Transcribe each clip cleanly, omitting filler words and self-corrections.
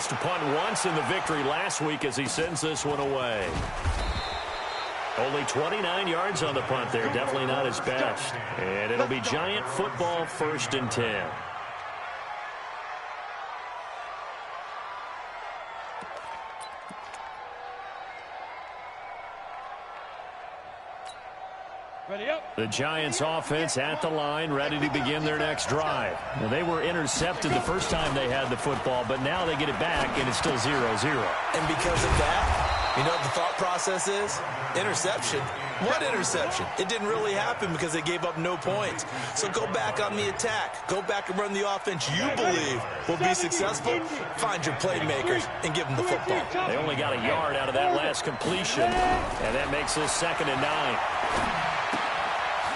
lost a punt once in the victory last week as he sends this one away. Only 29 yards on the punt there. Definitely not his best. And it'll be Giant football, 1st and 10. The Giants offense at the line, ready to begin their next drive. Well, they were intercepted the first time they had the football, but now they get it back, and it's still 0-0. And because of that, you know what the thought process is? Interception. What interception? It didn't really happen because they gave up no points. So go back on the attack. Go back and run the offense you believe will be successful. Find your playmakers and give them the football. They only got a yard out of that last completion, and that makes this 2nd and 9.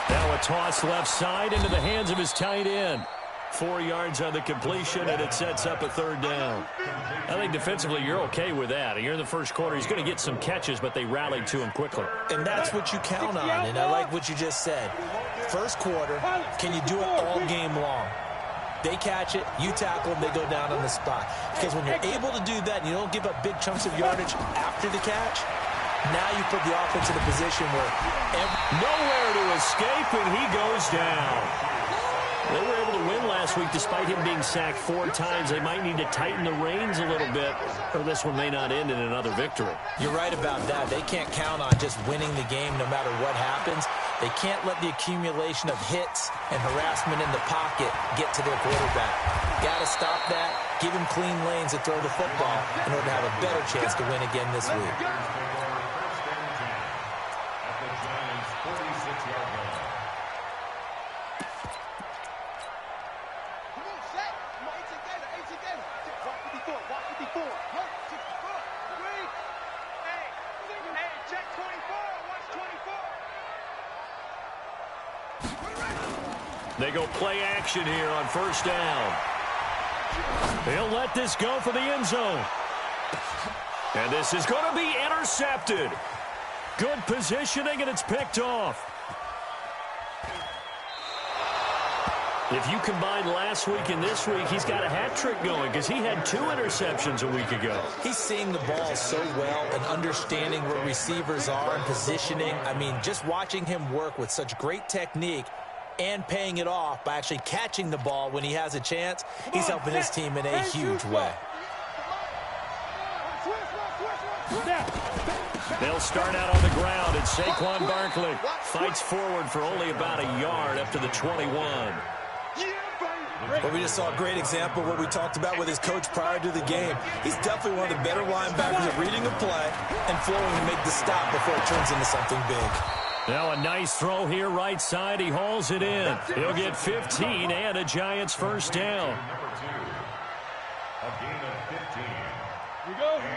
Now a toss left side into the hands of his tight end. 4 yards on the completion, and it sets up a 3rd down. I think defensively you're okay with that. Here in the first quarter, he's going to get some catches, but they rallied to him quickly. And that's what you count on, and I like what you just said. First quarter, can you do it all game long? They catch it, you tackle them, they go down on the spot. Because when you're able to do that and you don't give up big chunks of yardage after the catch, now you put the offense in a position where nowhere to escape, and he goes down. They were able to win last week despite him being sacked 4 times. They might need to tighten the reins a little bit, or this one may not end in another victory. You're right about that. They can't count on just winning the game no matter what happens. They can't let the accumulation of hits and harassment in the pocket get to their quarterback. Got to stop that, give him clean lanes to throw the football in order to have a better chance to win again this week. They go play action here on 1st down. They'll let this go for the end zone. And this is going to be intercepted. Good positioning, and it's picked off. If you combine last week and this week, he's got a hat trick going because he had 2 interceptions a week ago. He's seeing the ball so well and understanding where receivers are and positioning. I mean, just watching him work with such great technique and paying it off by actually catching the ball when he has a chance, he's helping his team in a huge way. They'll start out on the ground, and Saquon Barkley fights forward for only about a yard up to the 21. But we just saw a great example of what we talked about with his coach prior to the game. He's definitely one of the better linebackers at reading a play and flowing to make the stop before it turns into something big. Now a nice throw here right side. He hauls it in. He'll get 15 and a Giants 1st down.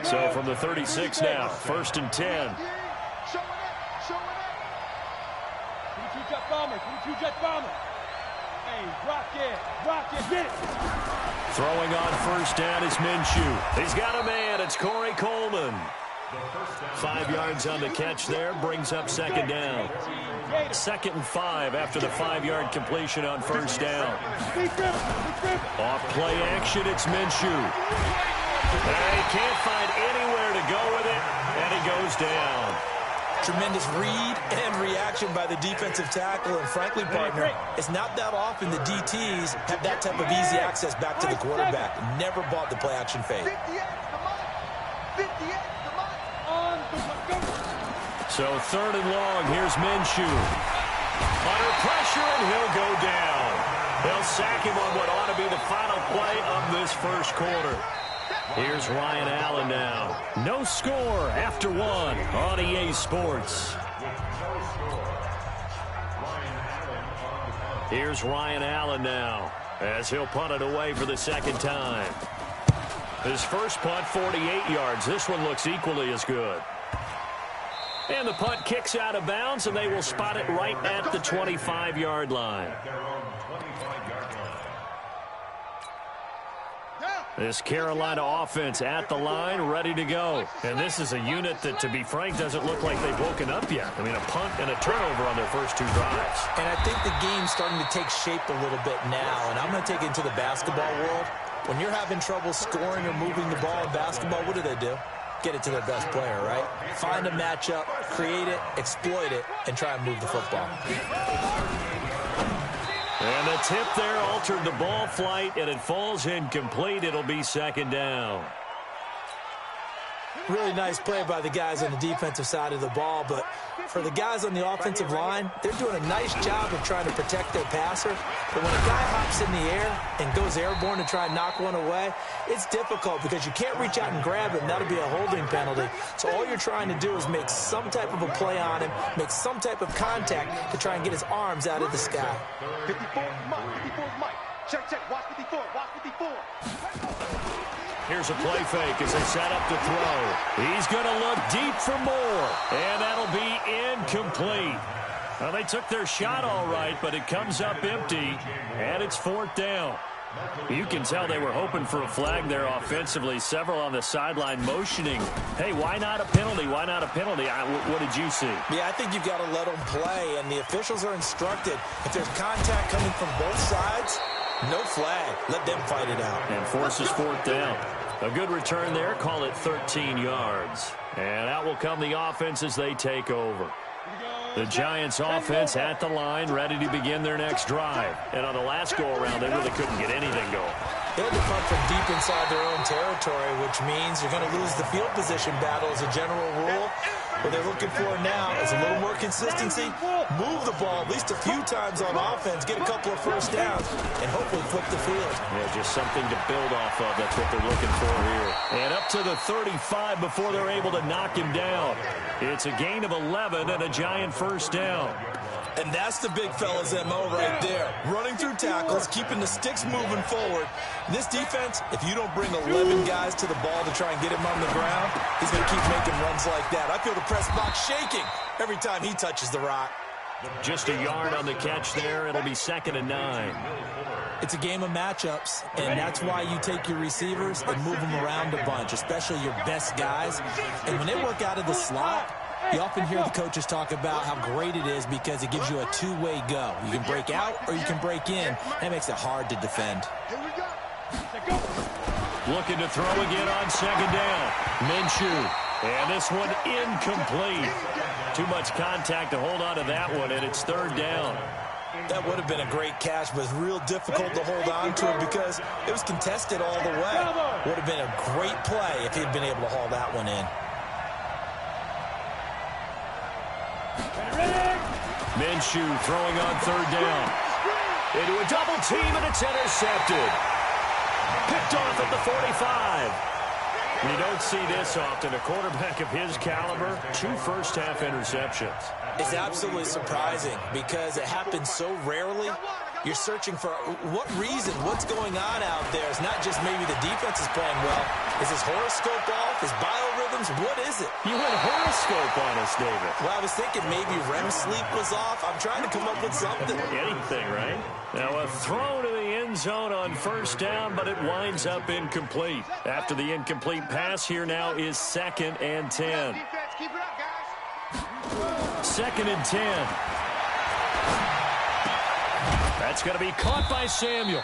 So from the 36 now, 1st and 10. Throwing on 1st down is Minshew. He's got a man. It's Corey Coleman. 5 yards on the catch there, brings up 2nd down. 2nd and 5 after the 5-yard completion on 1st down. Off play action, it's Minshew. He can't find anywhere to go with it, and he goes down. Tremendous read and reaction by the defensive tackle, and frankly, partner, it's not that often the DTs have that type of easy access back to the quarterback. Never bought the play action fade. So 3rd and long, here's Minshew. Under pressure, and he'll go down. They'll sack him on what ought to be the final play of this 1st quarter. Here's Ryan Allen now. No score after 1 on EA Sports. Here's Ryan Allen now as he'll punt it away for the 2nd time. His first punt, 48 yards. This one looks equally as good. And the punt kicks out of bounds, and they will spot it right at the 25-yard line. This Carolina offense at the line, ready to go. And this is a unit that, to be frank, doesn't look like they've woken up yet. I mean, a punt and a turnover on their first 2 drives. And I think the game's starting to take shape a little bit now. And I'm going to take it into the basketball world. When you're having trouble scoring or moving the ball in basketball, what do? Get it to their best player, right? Find a matchup, create it, exploit it, and try and move the football. And the tip there altered the ball flight, and it falls incomplete. It'll be second down. Really nice play by the guys on the defensive side of the ball, but for the guys on the offensive line, they're doing a nice job of trying to protect their passer. But when a guy hops in the air and goes airborne to try and knock one away, it's difficult because you can't reach out and grab him. That'll be a holding penalty. So all you're trying to do is make some type of a play on him, make some type of contact to try and get his arms out of the sky. 54, Mike. Check. Watch 54. Watch 54. Here's a play fake as they set up to throw. He's going to look deep for more, and that'll be incomplete. Well, they took their shot all right, but it comes up empty, and it's fourth down. You can tell they were hoping for a flag there offensively. Several on the sideline motioning, hey, why not a penalty? Why not a penalty? What did you see? Yeah, I think you've got to let them play, and the officials are instructed. If there's contact coming from both sides, no flag. Let them fight it out. And forces fourth down. A good return there. Call it 13 yards. And out will come the offense as they take over. The Giants offense at the line, ready to begin their next drive. And on the last go-around, they really couldn't get anything going. They had to punt from deep inside their own territory, which means you're going to lose the field position battle as a general rule. What they're looking for now is a little more consistency, move the ball at least a few times on offense, get a couple of first downs, and hopefully flip the field. Yeah, just something to build off of. That's what they're looking for here. And up to the 35 before they're able to knock him down. It's a gain of 11 and a Giant first down. And that's the big fella's MO right there. Running through tackles, keeping the sticks moving forward. This defense, if you don't bring 11 guys to the ball to try and get him on the ground, he's going to keep making runs like that. I feel the press box shaking every time he touches the rock. Just a yard on the catch there. It'll be 2nd and 9. It's a game of matchups, and that's why you take your receivers and move them around a bunch, especially your best guys. And when they work out of the slot, you often hear the coaches talk about how great it is because it gives you a two-way go. You can break out or you can break in. That makes it hard to defend. Looking to throw again on 2nd down. Minshew. And this one incomplete. Too much contact to hold on to that one, and it's 3rd down. That would have been a great catch, but it's real difficult to hold on to it because it was contested all the way. Would have been a great play if he'd been able to haul that one in. Minshew throwing on 3rd down. Into a double team, and it's intercepted. Picked off at the 45. You don't see this often. A quarterback of his caliber, 2 first-half interceptions. It's absolutely surprising because it happens so rarely. You're searching for what reason, what's going on out there. It's not just maybe the defense is playing well. Is his horoscope off? His biorhythms? What is it? You went horoscope on us, David. Well, I was thinking maybe REM sleep was off. I'm trying to come up with something. Anything, right? Now a throw to the end zone on 1st down, but it winds up incomplete. After the incomplete pass, here now is 2nd and 10. 2nd and 10. That's going to be caught by Samuel.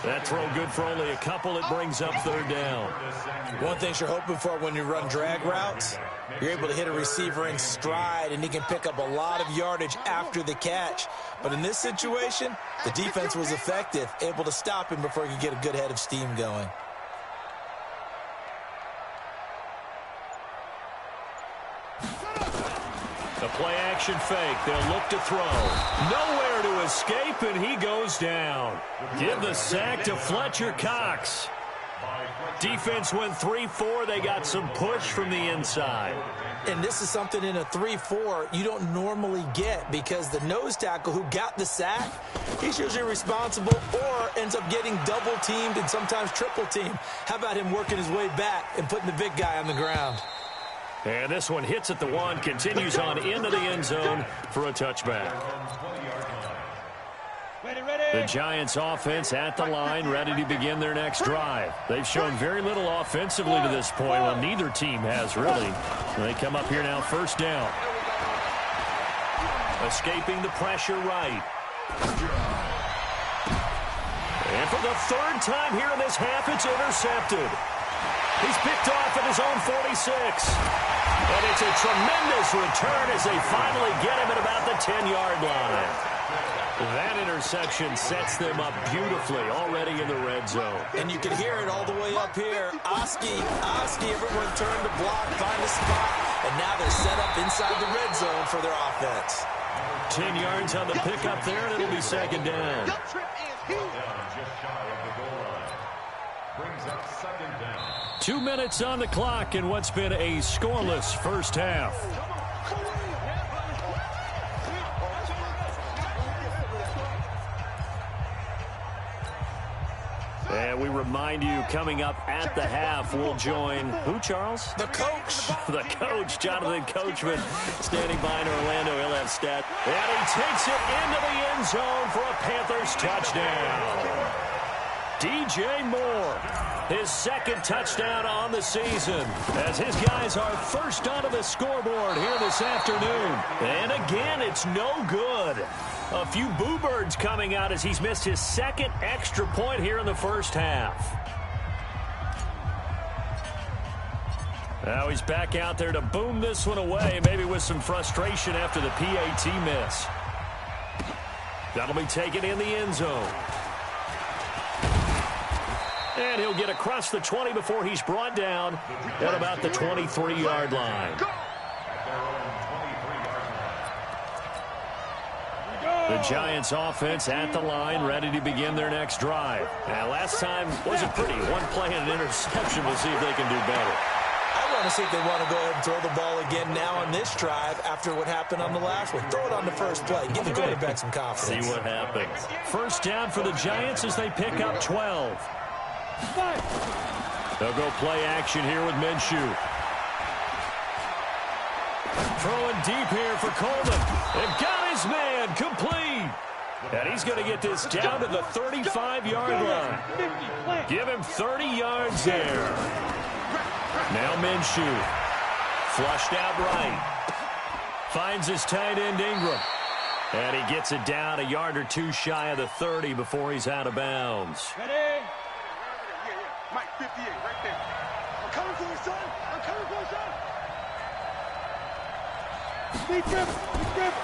That throw good for only a couple. It brings up 3rd down. One thing you're hoping for when you run drag routes, you're able to hit a receiver in stride, and he can pick up a lot of yardage after the catch. But in this situation, the defense was effective, able to stop him before he could get a good head of steam going. The play-action fake. They'll look to throw. Nowhere to escape, and he goes down. Give the sack to Fletcher Cox. Defense went 3-4. They got some push from the inside. And this is something in a 3-4 you don't normally get because the nose tackle who got the sack, he's usually responsible or ends up getting double-teamed and sometimes triple-teamed. How about him working his way back and putting the big guy on the ground? And this one hits at the 1, continues on into the end zone for a touchback. The Giants offense at the line, ready to begin their next drive. They've shown very little offensively to this point. Well, neither team has really. They come up here now, 1st down. Escaping the pressure right. And for the third time here in this half, it's intercepted. He's picked off at his own 46. And it's a tremendous return as they finally get him at about the 10-yard line. That interception sets them up beautifully already in the red zone. And you can hear it all the way up here. Oski, everyone turned to block, find a spot, and now they're set up inside the red zone for their offense. 10 yards on the pickup there, and it'll be second down. Just shy of the goal line. Brings up second down. 2 minutes on the clock in what's been a scoreless first half. And we remind you, coming up at the half, we'll join who, Charles? The coach. The coach, Jonathan Coachman, standing by in Orlando. He'll have stat. And he takes it into the end zone for a Panthers touchdown. DJ Moore, his second touchdown on the season, as his guys are first onto the scoreboard here this afternoon. And again, it's no good. A few boo birds coming out as he's missed his second extra point here in the first half. Now he's back out there to boom this one away, maybe with some frustration after the PAT miss. That'll be taken in the end zone. And he'll get across the 20 before he's brought down at about the 23-yard line. The Giants offense at the line, ready to begin their next drive. Now, last time wasn't pretty. One play and an interception. We'll see if they can do better. I want to see if they want to go ahead and throw the ball again now on this drive after what happened on the last one. Throw it on the first play. Give the quarterback some confidence. See what happens. First down for the Giants as they pick up 12. They'll go play action here with Minshew. Throwing deep here for Coleman. They've got his man complete. And he's going to get this down to the 35-yard line. Give him 30 yards there. Now Minshew. Flushed out right. Finds his tight end Ingram. And he gets it down a yard or two shy of the 30 before he's out of bounds. Ready? Mike, 58, right there. I'm coming for you, son. I'm coming for you, son.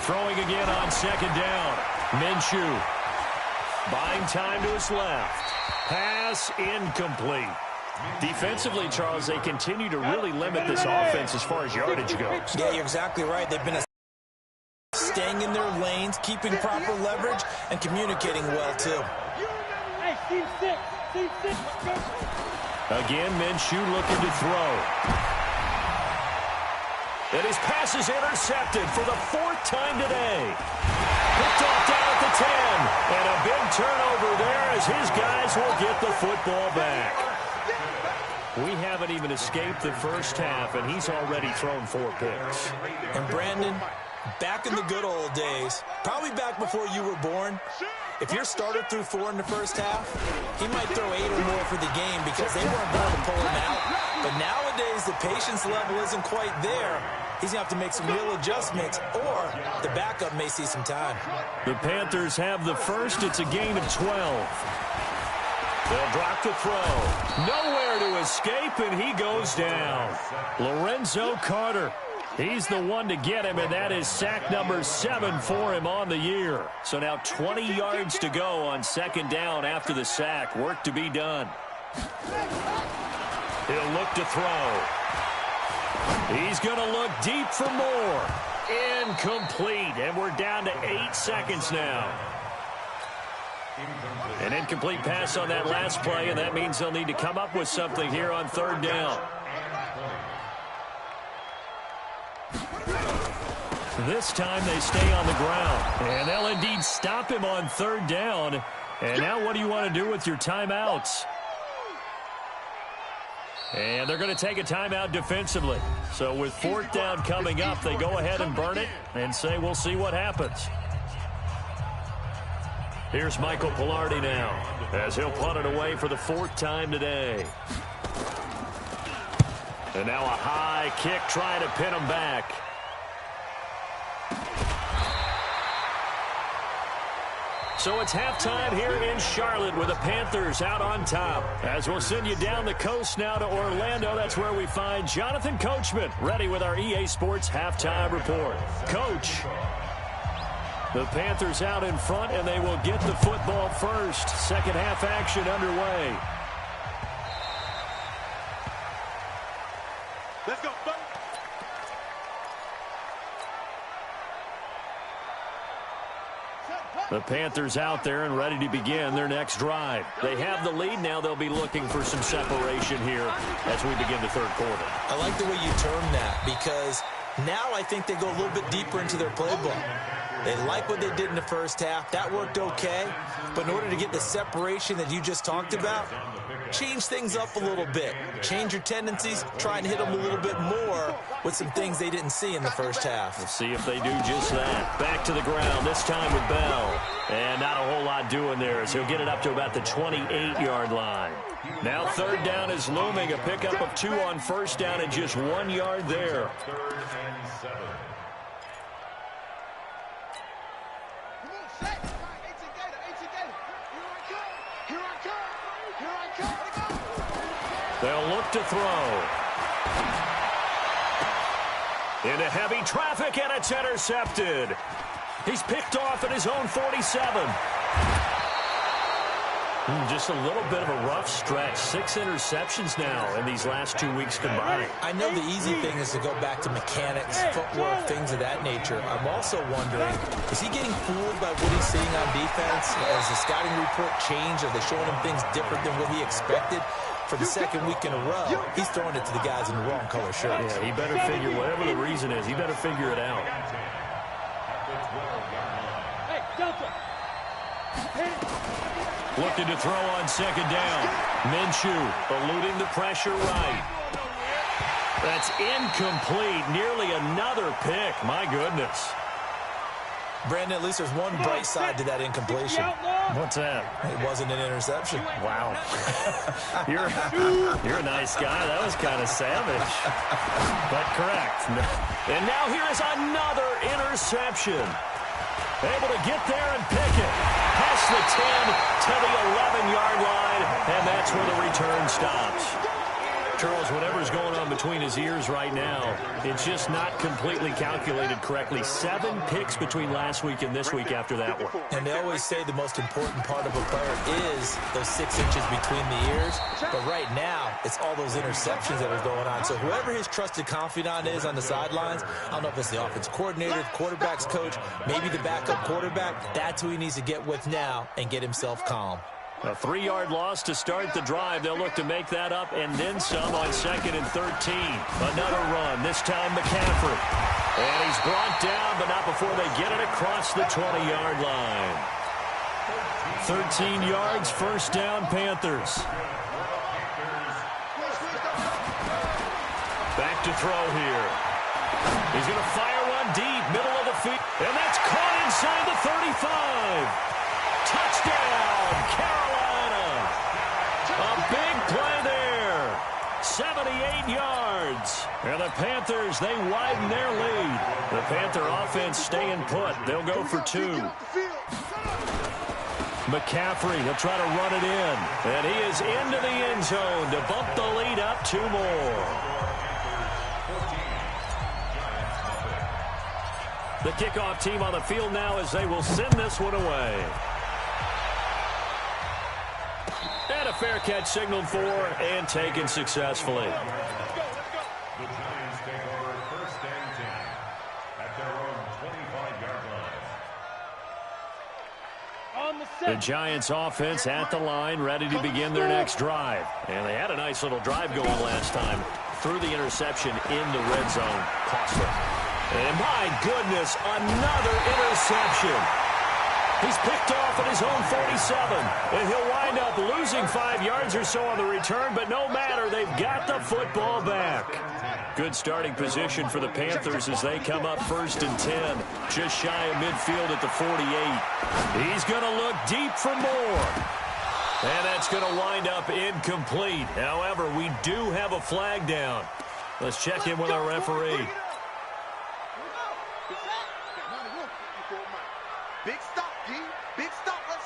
Throwing again on second down. Minshew. Buying time to his left. Pass incomplete. Defensively, Charles, they continue to really limit this offense as far as yardage goes. Yeah, you're exactly right. They've been staying in their lanes, keeping proper leverage, and communicating well, too. Hey, team six. Team six. Again, Minshew looking to throw. And his pass is intercepted for the fourth time today. Picked off down at the 10. And a big turnover there as his guys will get the football back. We haven't even escaped the first half, and he's already thrown 4 picks. And Brandon, back in the good old days, probably back before you were born, if your starter threw 4 in the first half, he might throw 8 or more for the game because they weren't going to pull him out. But nowadays, the patience level isn't quite there. He's going to have to make some real adjustments, or the backup may see some time. The Panthers have the first. It's a gain of 12. They'll drop the throw. Nowhere to escape, and he goes down. Lorenzo Carter. He's the one to get him, and that is sack number 7 for him on the year. So now 20 yards to go on second down after the sack. Work to be done. He'll look to throw. He's going to look deep for more. Incomplete, and we're down to 8 seconds now. An incomplete pass on that last play, and that means they'll need to come up with something here on third down. This time they stay on the ground, and they'll indeed stop him on third down. And now what do you want to do with your timeouts? And they're going to take a timeout defensively. So with fourth down coming up, they go ahead and burn it and say we'll see what happens. Here's Michael Pilardi now as he'll punt it away for the 4th time today. And now a high kick trying to pin him back. So it's halftime here in Charlotte with the Panthers out on top. As we'll send you down the coast now to Orlando, that's where we find Jonathan Coachman, ready with our EA Sports halftime report. Coach, the Panthers out in front, and they will get the football first. Second half action underway. Let's go, buddy. The Panthers out there and ready to begin their next drive. They have the lead now. They'll be looking for some separation here as we begin the third quarter. I like the way you term that, because now I think they go a little bit deeper into their playbook. They like what they did in the first half. That worked okay. But in order to get the separation that you just talked about, change things up a little bit. Change your tendencies. Try and hit them a little bit more with some things they didn't see in the first half. Let's see if they do just that. Back to the ground, this time with Bell. And not a whole lot doing there as he'll get it up to about the 28-yard line. Now third down is looming. A pickup of 2 on first down and just 1 yard there. They'll look to throw. Into heavy traffic, and it's intercepted. He's picked off at his own 47. Just a little bit of a rough stretch. 6 interceptions now in these last 2 weeks combined. I know the easy thing is to go back to mechanics, footwork, things of that nature. I'm also wondering, is he getting fooled by what he's seeing on defense? Has the scouting report changed? Are they showing him things different than what he expected? For the second week in a row, he's throwing it to the guys in the wrong color shirts. Yeah, he better figure, whatever the reason is, he better figure it out. Looking to throw on second down. Minshew eluding the pressure right. That's incomplete. Nearly another pick. My goodness. Brandon, at least there's one bright side to that incompletion. What's that? It wasn't an interception. Wow. You're a nice guy. That was kind of savage. But correct. And now here is another interception. Able to get there and pick it. Past the 10 to the 11-yard line, and that's where the return stops. Charles, whatever's going on between his ears right now, it's just not completely calculated correctly. 7 picks between last week and this week after that one. And they always say the most important part of a player is those 6 inches between the ears. But right now, it's all those interceptions that are going on. So whoever his trusted confidant is on the sidelines, I don't know if it's the offense coordinator, the quarterback's coach, maybe the backup quarterback, that's who he needs to get with now and get himself calm. A 3-yard loss to start the drive. They'll look to make that up and then some on 2nd and 13. Another run, this time McCaffrey. And he's brought down, but not before they get it across the 20-yard line. 13 yards, first down, Panthers. Back to throw here. He's going to fire one deep, middle of the field. And that's caught inside the 35. Touchdown, Carolina. A big play there. 78 yards. And the Panthers, they widen their lead. The Panther offense staying put. They'll go for 2. McCaffrey, he'll try to run it in. And he is into the end zone to bump the lead up 2 more. The kickoff team on the field now as they will send this one away. And a fair catch signaled for and taken successfully. The Giants take over first and 10 at their own 25-yard line. The Giants offense at the line, ready to begin their next drive. And they had a nice little drive going last time. Threw the interception in the red zone. Costly. And my goodness, another interception. He's picked off at his own 47. And he'll wind up losing 5 yards or so on the return, but no matter, they've got the football back. Good starting position for the Panthers as they come up first and 10. Just shy of midfield at the 48. He's going to look deep for more. And that's going to wind up incomplete. However, we do have a flag down. Let's check in with our referee. Big stop, G. Big stop. Let's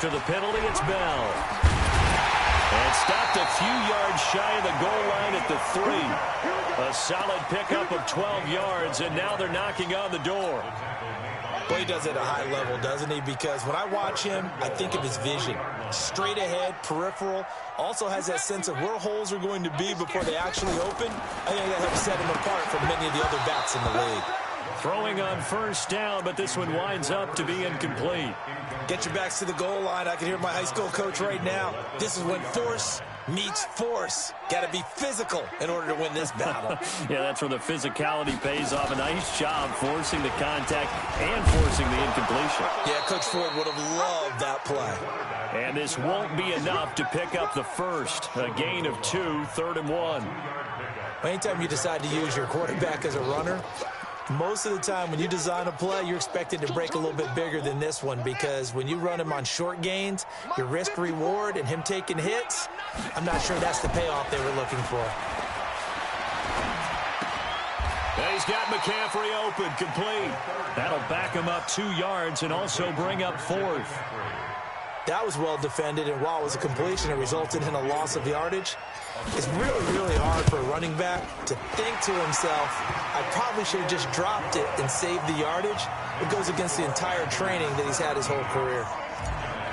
After the penalty, it's Bell. And stopped a few yards shy of the goal line at the 3. A solid pickup of 12 yards, and now they're knocking on the door. Well, he does it at a high level, doesn't he? Because when I watch him, I think of his vision. Straight ahead, peripheral. Also has that sense of where holes are going to be before they actually open. I think that helps set him apart from many of the other backs in the league. Throwing on first down, but this one winds up to be incomplete. Get your backs to the goal line. I can hear my high school coach right now. This is when force meets force. Got to be physical in order to win this battle. Yeah, that's where the physicality pays off. A nice job forcing the contact and forcing the incompletion. Yeah, Coach Ford would have loved that play. And this won't be enough to pick up the first. A gain of 2, 3rd and 1. Anytime you decide to use your quarterback as a runner, most of the time when you design a play, you're expected to break a little bit bigger than this one, because when you run him on short gains, your risk-reward and him taking hits, I'm not sure that's the payoff they were looking for. He's got McCaffrey open, complete. That'll back him up 2 yards and also bring up 4th. That was well defended, and while it was a completion, it resulted in a loss of yardage. It's really, really hard for a running back to think to himself, I probably should have just dropped it and saved the yardage. It goes against the entire training that he's had his whole career.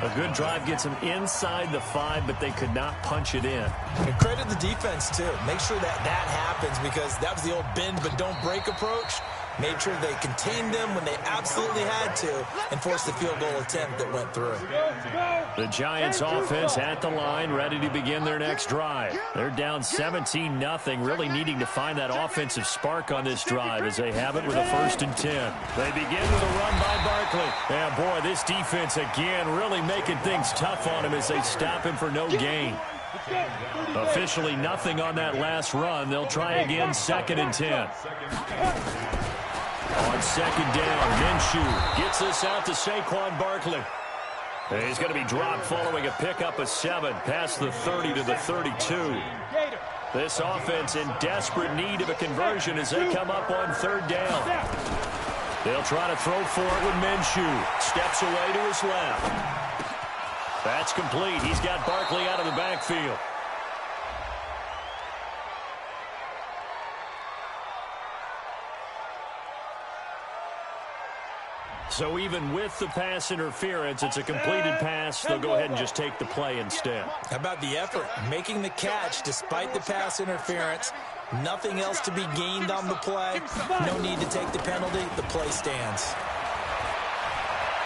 A good drive gets him inside the 5, but they could not punch it in. And credit the defense, too. Make sure that happens, because that was the old bend but don't break approach. Made sure they contained them when they absolutely had to and forced the field goal attempt that went through. The Giants offense at the line, ready to begin their next drive. They're down 17-0, really needing to find that offensive spark on this drive as they have it with a 1st and 10. They begin with a run by Barkley. And boy, this defense again really making things tough on him as they stop him for no gain. Officially nothing on that last run. They'll try again, 2nd and 10. On 2nd down, Minshew gets this out to Saquon Barkley. He's going to be dropped following a pickup of 7 past the 30 to the 32. This offense in desperate need of a conversion as they come up on 3rd down. They'll try to throw for it with Minshew. Steps away to his left. That's complete. He's got Barkley out of the backfield. So even with the pass interference, it's a completed pass. They'll go ahead and just take the play instead. How about the effort? Making the catch despite the pass interference. Nothing else to be gained on the play. No need to take the penalty. The play stands.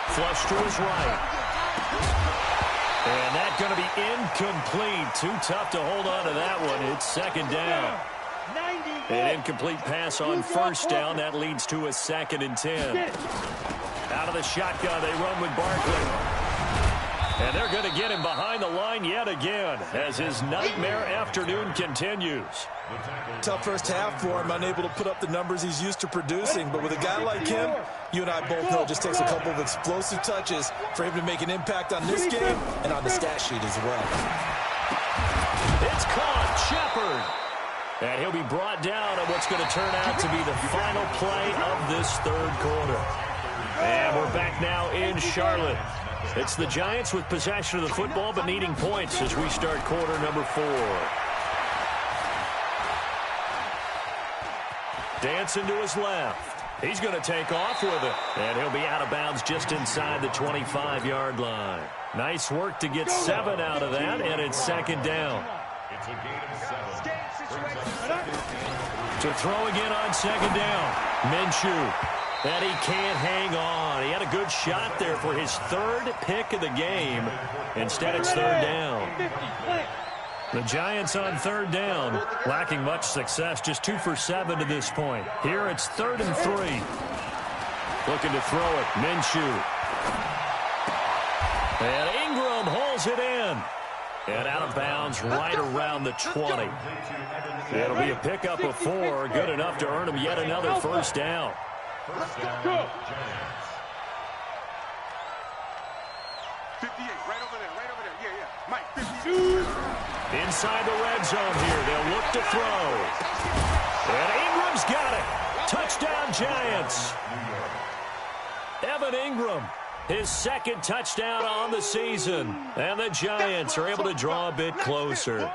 Flush to his right. And that's going to be incomplete. Too tough to hold on to that one. It's 2nd down. An incomplete pass on 1st down. That leads to a 2nd and 10. Out of the shotgun, they run with Barkley. And they're going to get him behind the line yet again as his nightmare afternoon continues. Tough first half for him, unable to put up the numbers he's used to producing. But with a guy like him, you and I both know it just takes a couple of explosive touches for him to make an impact on this game and on the stat sheet as well. It's caught, Shepard. And he'll be brought down on what's going to turn out to be the final play of this 3rd quarter. And we're back now in Charlotte. It's the Giants with possession of the football but needing points as we start quarter number 4. Dancing to his left. He's going to take off with it. And he'll be out of bounds just inside the 25-yard line. Nice work to get 7 out of that, and it's 2nd down. It's a gain of 7. To throw again on 2nd down. Minshew. And he can't hang on. He had a good shot there for his 3rd pick of the game. Instead, it's 3rd down. The Giants on 3rd down, lacking much success, just 2 for 7 to this point. Here it's 3rd and 3. Looking to throw it, Minshew. And Ingram holds it in. And out of bounds right around the 20. It'll be a pickup of 4, good enough to earn him yet another 1st down. First down, Giants. 58, right over there. Yeah. Mike, 58. Inside the red zone here, they'll look to throw. And Ingram's got it. Touchdown, Giants. Evan Ingram His second touchdown on the season. And the Giants are able to draw a bit closer.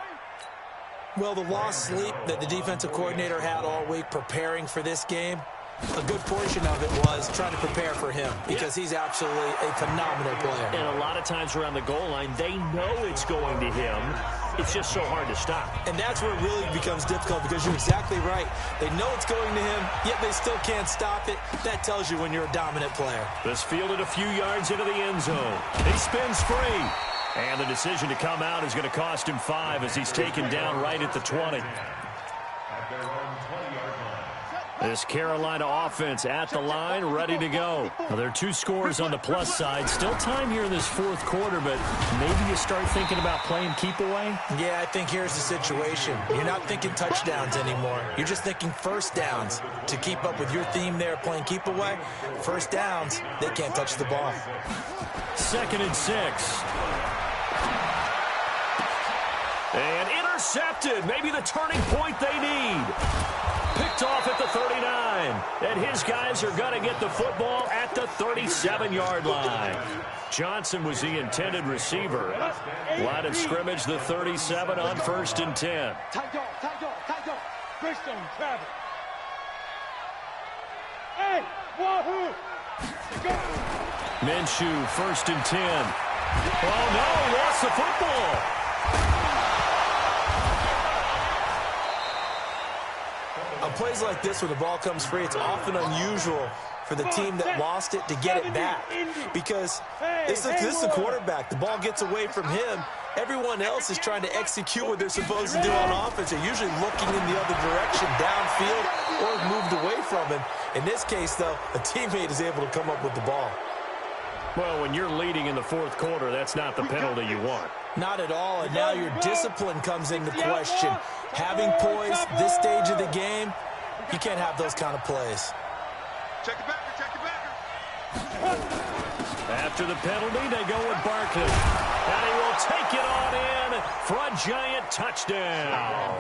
Well, the lost sleep that the defensive coordinator had all week preparing for this game, a good portion of it was trying to prepare for him because he's absolutely a phenomenal player. And a lot of times around the goal line, they know it's going to him. It's just so hard to stop. And that's where it really becomes difficult because you're exactly right. They know it's going to him, yet they still can't stop it. That tells you when you're a dominant player. This fielded a few yards into the end zone. He spins free. And the decision to come out is going to cost him 5 as he's taken down right at the 20. This Carolina offense at the line, ready to go. Now, there are 2 scores on the plus side. Still time here in this fourth quarter, but maybe you start thinking about playing keep away? Yeah, I think here's the situation. You're not thinking touchdowns anymore. You're just thinking first downs. To keep up with your theme there, playing keep away, first downs, they can't touch the ball. 2nd and 6. And intercepted. Maybe the turning point they need. Picked off at the 39. And his guys are going to get the football at the 37-yard line. Johnson was the intended receiver. Line of scrimmage, the 37 on 1st and 10. Tight dog. First on travel. Hey, wahoo! Minshew, 1st and 10. Oh, no, he lost the football. On plays like this where the ball comes free, it's often unusual for the team that lost it to get it back because this is the quarterback. The ball gets away from him. Everyone else is trying to execute what they're supposed to do on offense. They're usually looking in the other direction, downfield, or moved away from him. In this case, though, a teammate is able to come up with the ball. Well, when you're leading in the fourth quarter, that's not the penalty you want. Not at all, and now your discipline comes into question. Having poise this stage of the game, you can't have those kind of plays. Check it back. After the penalty, they go with Barkley. And he will take it on in for a Giant touchdown.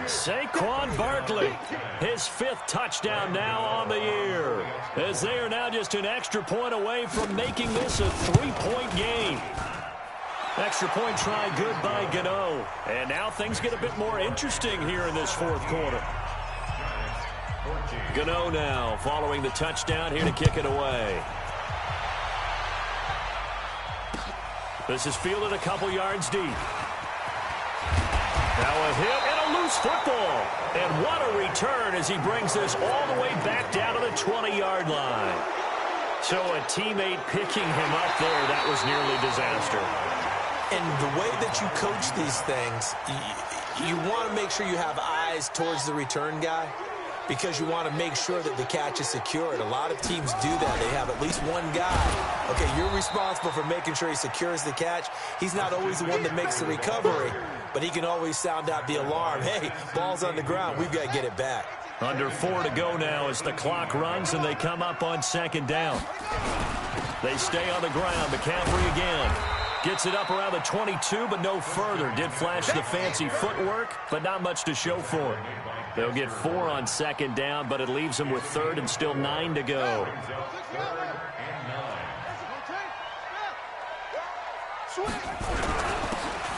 Saquon Barkley, his 5th touchdown now on the year, as they are now just an extra point away from making this a 3-point game. Extra point try good by Gano. And now things get a bit more interesting here in this fourth quarter. Gano now following the touchdown here to kick it away. This is fielded a couple yards deep. Now a hit and a loose football. And what a return as he brings this all the way back down to the 20-yard line. So a teammate picking him up there, that was nearly disaster. And the way that you coach these things, you want to make sure you have eyes towards the return guy because you want to make sure that the catch is secured. A lot of teams do that. They have at least one guy. Okay, you're responsible for making sure he secures the catch. He's not always the one that makes the recovery, but he can always sound out the alarm. Hey, ball's on the ground. We've got to get it back. Under 4 to go now as the clock runs and they come up on 2nd down. They stay on the ground. McCaffrey again. Gets it up around the 22, but no further. Did flash the fancy footwork, but not much to show for it. They'll get 4 on 2nd down, but it leaves them with 3rd and still 9 to go.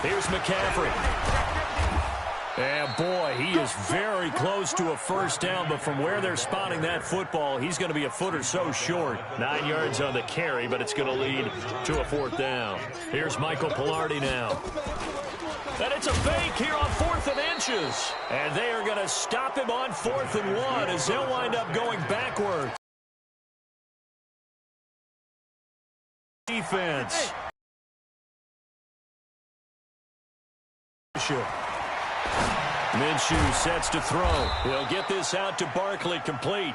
Here's McCaffrey. And boy, he is very close to a first down, but from where they're spotting that football, he's going to be a foot or so short. 9 yards on the carry, but it's going to lead to a 4th down. Here's Michael Pilardi now. And it's a fake here on 4th and inches. And they are going to stop him on 4th and 1 as he'll wind up going backwards. Defense. Minshew sets to throw. He'll get this out to Barkley, complete.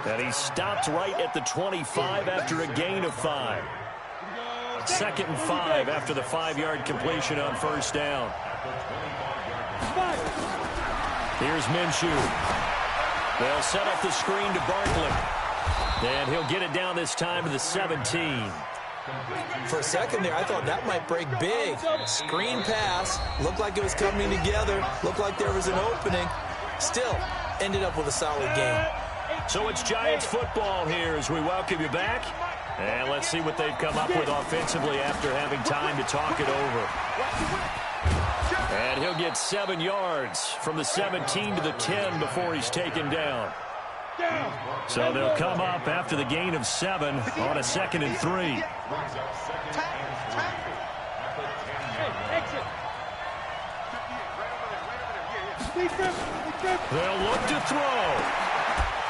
And he stopped right at the 25 after a gain of 5. 2nd and 5 after the 5-yard completion on first down. Here's Minshew. They'll set up the screen to Barkley. And he'll get it down this time to the 17. For a second there, I thought that might break big. Screen pass. Looked like it was coming together. Looked like there was an opening. Still, ended up with a solid game. So it's Giants football here as we welcome you back. And let's see what they've come up with offensively after having time to talk it over. And he'll get 7 yards from the 17 to the 10 before he's taken down. So they'll come up after the gain of 7 on a 2nd and 3. They'll look to throw.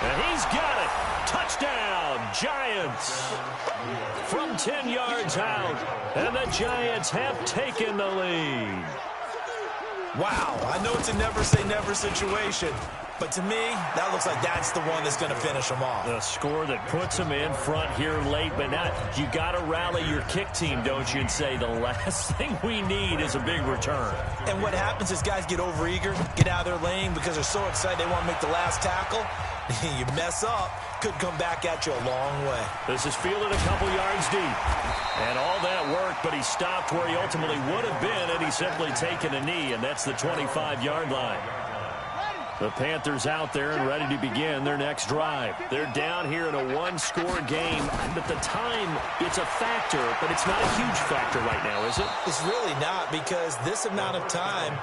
And he's got it. Touchdown, Giants. From 10 yards out. And the Giants have taken the lead. Wow, I know it's a never-say-never situation, but to me, that looks like that's the one that's going to finish them off. The score that puts them in front here late, but not. You got to rally your kick team, don't you, and say the last thing we need is a big return. And what happens is guys get overeager, get out of their lane because they're so excited they want to make the last tackle. You mess up, could come back at you a long way. This is fielded a couple yards deep. And all that work, but he stopped where he ultimately would have been, and he's simply taken a knee, and that's the 25-yard line. The Panthers out there and ready to begin their next drive. They're down here in a one-score game. At the time, it's a factor, but it's not a huge factor right now, is it? It's really not, because this amount of time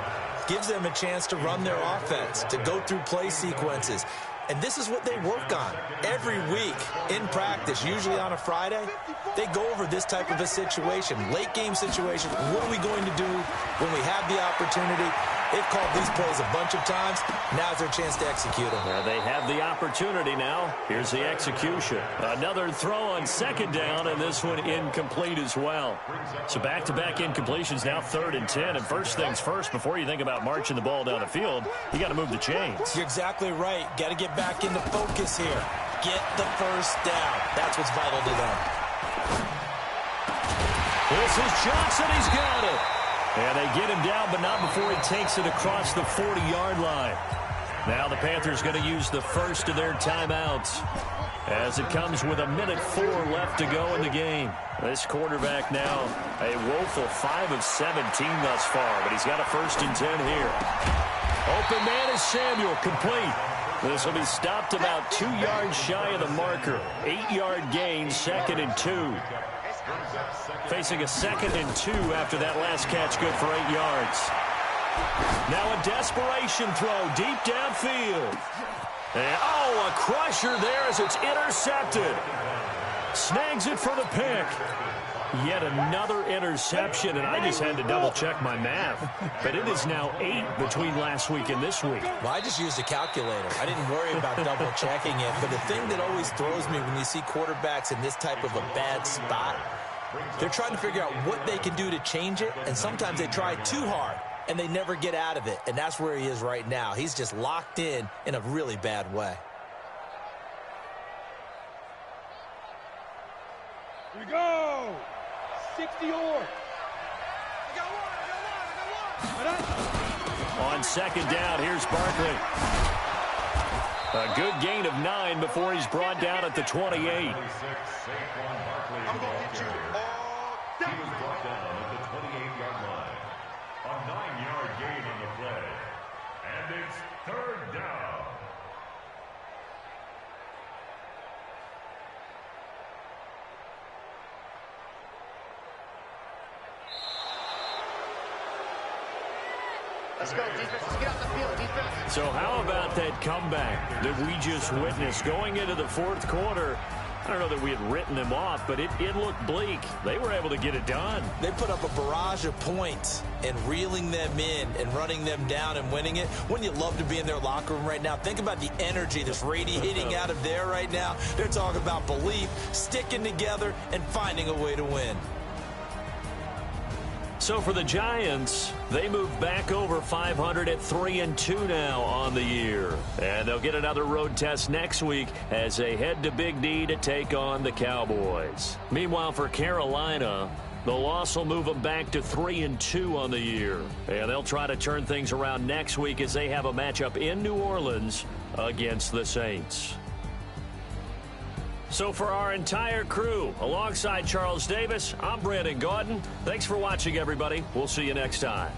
gives them a chance to run their offense, to go through play sequences. And this is what they work on every week in practice, usually on a Friday. They go over this type of a situation, late-game situation. What are we going to do when we have the opportunity? They've called these plays a bunch of times. Now's their chance to execute them. They have the opportunity now. Here's the execution. Another throw on 2nd down, and this one incomplete as well. So back-to-back incompletions, now 3rd and 10. And first things first, before you think about marching the ball down the field, you got to move the chains. You're exactly right. Got to get back into focus here. Get the first down. That's what's vital to them. This is Johnson. He's got it. And they get him down, but not before he takes it across the 40-yard line. Now the Panthers going to use the first of their timeouts as it comes with 1:04 left to go in the game. This quarterback now a woeful 5 of 17 thus far, but he's got a 1st and 10 here. Open man is Samuel, complete. This will be stopped about 2 yards shy of the marker. 8-yard gain, 2nd and 2. Facing a 2nd and 2 after that last catch, good for 8 yards. Now a desperation throw deep downfield. And, a crusher there as it's intercepted. Snags it for the pick. Yet another interception, and I just had to double-check my math. But it is now 8 between last week and this week. Well, I just used a calculator. I didn't worry about double-checking it. But the thing that always throws me when you see quarterbacks in this type of a bad spot, they're trying to figure out what they can do to change it, and sometimes they try too hard, and they never get out of it. And that's where he is right now. He's just locked in a really bad way. Here we go. 60 or. On 2nd down, here's Barkley. A good gain of 9 before he's brought down at the 28. I'm going to get you all day. He was brought down at the 28-yard line. A 9-yard gain on the play. And it's 3rd down. Let's go, defense. Let's get out the field, defense. So how about that comeback that we just witnessed going into the 4th quarter? I don't know that we had written them off, but it looked bleak. They were able to get it done. They put up a barrage of points and reeling them in and running them down and winning it. Wouldn't you love to be in their locker room right now? Think about the energy that's radiating out of there right now. They're talking about belief, sticking together, and finding a way to win. So for the Giants, they move back over 500 at 3-2 now on the year. And they'll get another road test next week as they head to Big D to take on the Cowboys. Meanwhile, for Carolina, the loss will move them back to 3-2 on the year. And they'll try to turn things around next week as they have a matchup in New Orleans against the Saints. So for our entire crew, alongside Charles Davis, I'm Brandon Gaudin. Thanks for watching, everybody. We'll see you next time.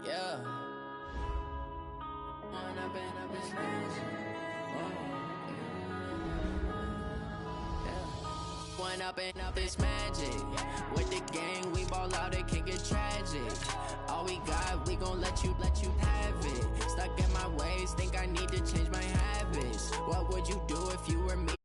Yeah. One up and up is magic. One up and up is magic. With the gang, we ball out, it can get tragic. All we got, we gon' let you have it. Stuck in my ways, think I need to change my habits. What would you do if you were me?